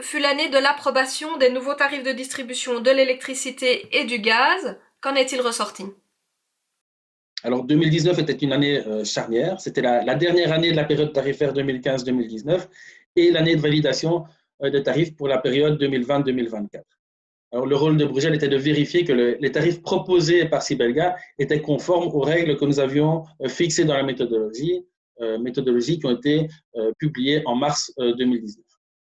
fut l'année de l'approbation des nouveaux tarifs de distribution de l'électricité et du gaz. Qu'en est-il ressorti? Alors 2019 était une année charnière, c'était la dernière année de la période tarifaire 2015-2019 et l'année de validation des tarifs pour la période 2020-2024. Alors le rôle de Brugel était de vérifier que les tarifs proposés par Sibelga étaient conformes aux règles que nous avions fixées dans la méthodologie qui ont été publiées en mars 2019.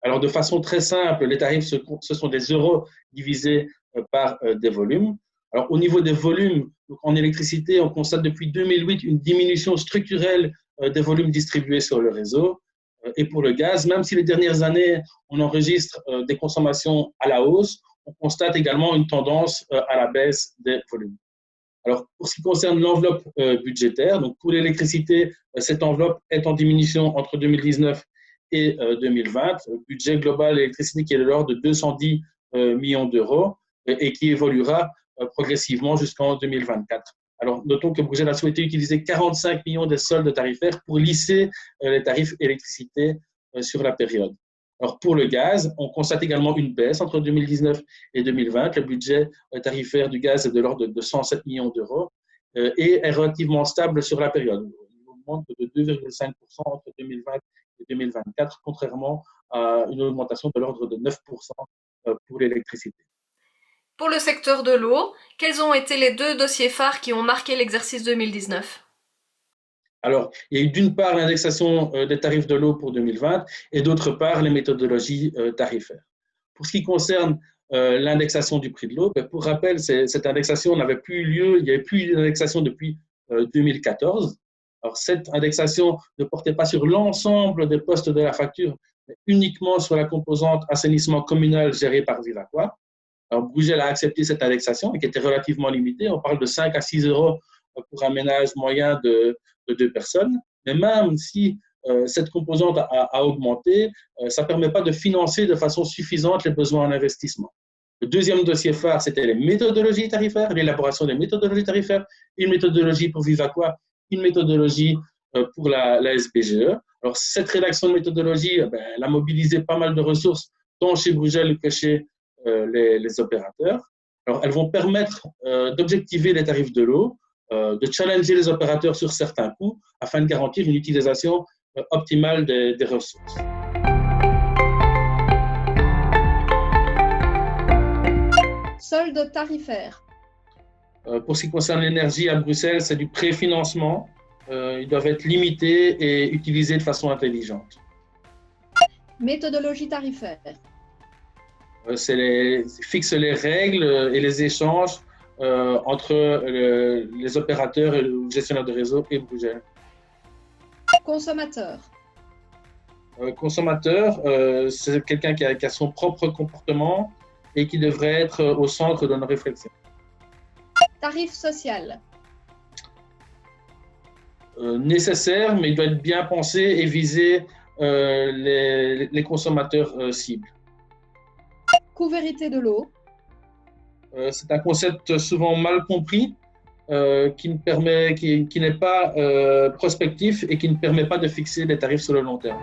Alors de façon très simple, les tarifs, ce sont des euros divisés par des volumes. Alors, au niveau des volumes, donc en électricité, on constate depuis 2008 une diminution structurelle des volumes distribués sur le réseau. Et pour le gaz, même si les dernières années, on enregistre des consommations à la hausse, on constate également une tendance à la baisse des volumes. Alors, pour ce qui concerne l'enveloppe budgétaire, donc pour l'électricité, cette enveloppe est en diminution entre 2019 et 2020. Le budget global de l'électricité qui est de l'ordre de 210 millions d'euros et qui évoluera progressivement jusqu'en 2024. Alors, notons que Bruxelles a souhaité utiliser 45 millions des soldes tarifaires pour lisser les tarifs électricité sur la période. Alors, pour le gaz, on constate également une baisse entre 2019 et 2020. Le budget tarifaire du gaz est de l'ordre de 107 millions d'euros et est relativement stable sur la période. Il augmente de 2,5% entre 2020 et 2024, contrairement à une augmentation de l'ordre de 9% pour l'électricité. Pour le secteur de l'eau, quels ont été les deux dossiers phares qui ont marqué l'exercice 2019? Alors, il y a eu d'une part l'indexation des tarifs de l'eau pour 2020 et d'autre part les méthodologies tarifaires. Pour ce qui concerne l'indexation du prix de l'eau, pour rappel, cette indexation n'avait plus eu lieu, il n'y avait plus eu d'indexation depuis 2014. Alors, cette indexation ne portait pas sur l'ensemble des postes de la facture, mais uniquement sur la composante assainissement communal gérée par Vivaqua. Alors, Bruxelles a accepté cette indexation, qui était relativement limitée. On parle de 5 à 6 euros pour un ménage moyen de 2 personnes. Mais même si cette composante a augmenté, ça ne permet pas de financer de façon suffisante les besoins en investissement. Le deuxième dossier phare, c'était les méthodologies tarifaires, l'élaboration des méthodologies tarifaires, une méthodologie pour Vivaqua, une méthodologie pour la SBGE. Alors, cette rédaction de méthodologie, elle a mobilisé pas mal de ressources, tant chez Bruxelles que chez les opérateurs. Alors, elles vont permettre d'objectiver les tarifs de l'eau, de challenger les opérateurs sur certains coûts afin de garantir une utilisation optimale des ressources. Solde tarifaire. Pour ce qui concerne l'énergie à Bruxelles, c'est du préfinancement. Ils doivent être limités et utilisés de façon intelligente. Méthodologie tarifaire. Fixe les règles et les échanges entre les opérateurs et le gestionnaire de réseau et Bruxelles. Consommateur. Consommateur, c'est quelqu'un qui a son propre comportement et qui devrait être au centre de nos réflexions. Tarif social. Nécessaire, mais il doit être bien pensé et viser les consommateurs cibles. Coût-vérité de l'eau. C'est un concept souvent mal compris qui n'est pas prospectif et qui ne permet pas de fixer des tarifs sur le long terme.